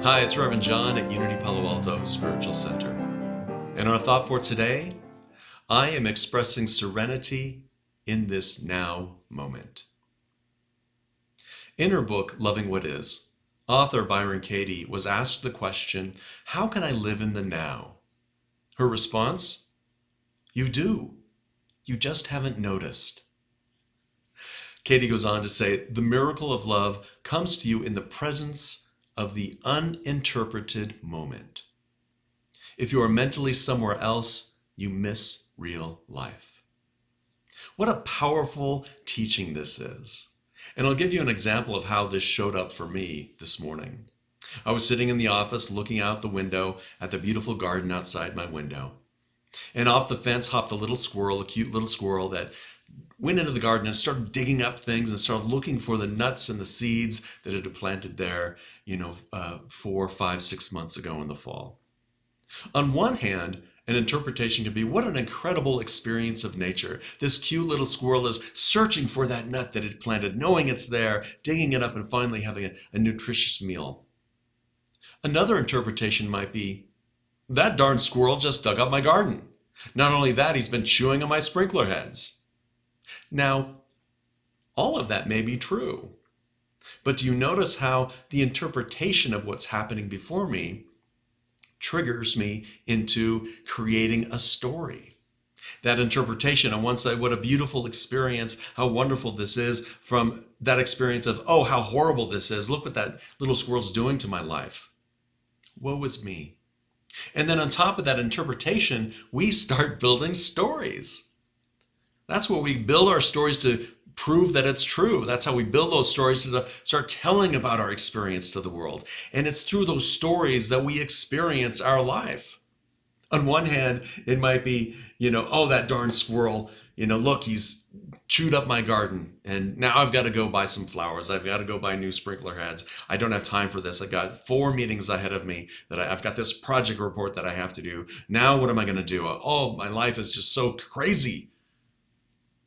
Hi, it's Reverend John at Unity Palo Alto Spiritual Center. And our thought for today, I am expressing serenity in this now moment. In her book, Loving What Is, author Byron Katie was asked the question, how can I live in the now? Her response, you do. You just haven't noticed. Katie goes on to say, the miracle of love comes to you in the presence of the uninterpreted moment. If you are mentally somewhere else, you miss real life. What a powerful teaching this is. And I'll give you an example of how this showed up for me this morning. I was sitting in the office looking out the window at the beautiful garden outside my window. And off the fence hopped a little squirrel, a cute little squirrel that went into the garden and started digging up things and started looking for the nuts and the seeds that it had planted there, 4, 5, 6 months ago in the fall. On one hand, an interpretation could be, what an incredible experience of nature. This cute little squirrel is searching for that nut that it planted, knowing it's there, digging it up, and finally having a nutritious meal. Another interpretation might be, that darn squirrel just dug up my garden. Not only that, he's been chewing on my sprinkler heads. Now, all of that may be true, but do you notice how the interpretation of what's happening before me triggers me into creating a story? That interpretation on one side, what a beautiful experience, how wonderful this is, from that experience of, oh, how horrible this is. Look what that little squirrel's doing to my life. Woe is me. And then on top of that interpretation, we start building stories. That's where we build our stories to prove that it's true. That's how we build those stories to start telling about our experience to the world. And it's through those stories that we experience our life. On one hand, it might be, oh, that darn squirrel, look, he's chewed up my garden. And now I've got to go buy some flowers. I've got to go buy new sprinkler heads. I don't have time for this. I've got 4 meetings ahead of me that I've got this project report that I have to do. Now what am I going to do? Oh, my life is just so crazy.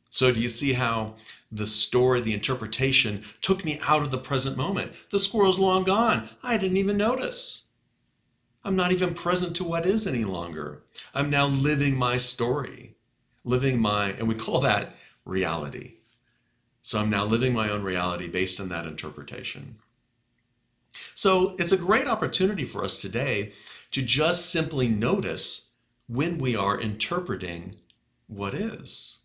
So do you see how the story, the interpretation took me out of the present moment? The squirrel's long gone. I didn't even notice. I'm not even present to what is any longer. I'm now living my story, and we call that reality. So I'm now living my own reality based on that interpretation. So it's a great opportunity for us today to just simply notice when we are interpreting what is.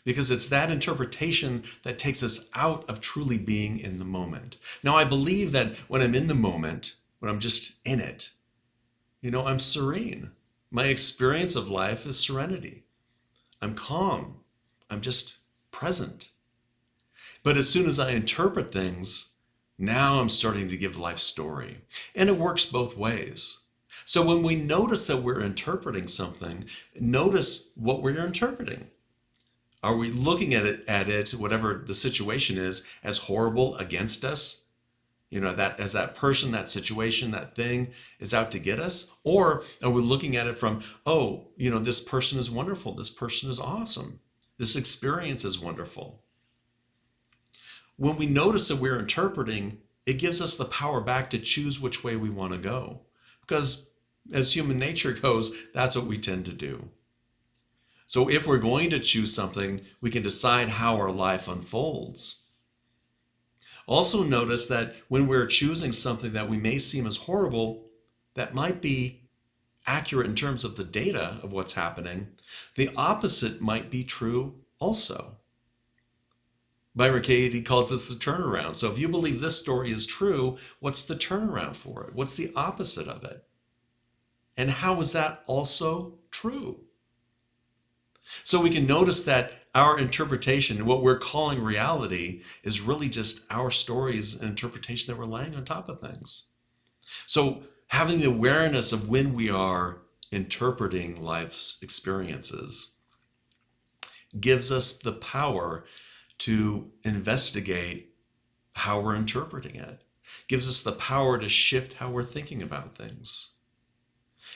Because it's that interpretation that takes us out of truly being in the moment. Now, I believe that when I'm in the moment, when I'm just in it, I'm serene. My experience of life is serenity. I'm calm. I'm just present. But as soon as I interpret things, now I'm starting to give life story. And it works both ways. So when we notice that we're interpreting something, notice what we're interpreting. Are we looking at it, whatever the situation is, as horrible against us? That as that person, that situation, that thing is out to get us? Or are we looking at it from, oh, this person is wonderful. This person is awesome. This experience is wonderful. When we notice that we're interpreting, it gives us the power back to choose which way we want to go. Because as human nature goes, that's what we tend to do. So if we're going to choose something, we can decide how our life unfolds. Also notice that when we're choosing something that we may seem as horrible, that might be accurate in terms of the data of what's happening, the opposite might be true also. Byron Katie calls this the turnaround. So if you believe this story is true, what's the turnaround for it? What's the opposite of it? And how is that also true? So we can notice that our interpretation, what we're calling reality, is really just our stories and interpretation that we're laying on top of things. So having the awareness of when we are interpreting life's experiences gives us the power to investigate how we're interpreting it, gives us the power to shift how we're thinking about things.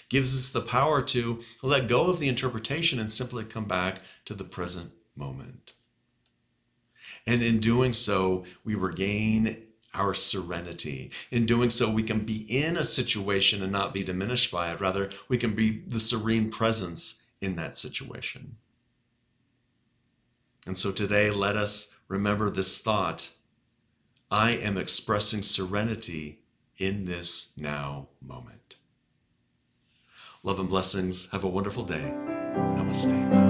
Gives us the power to let go of the interpretation and simply come back to the present moment. And in doing so, we regain our serenity. In doing so, we can be in a situation and not be diminished by it. Rather, we can be the serene presence in that situation. And so today, let us remember this thought: I am expressing serenity in this now moment. Love and blessings. Have a wonderful day. Namaste.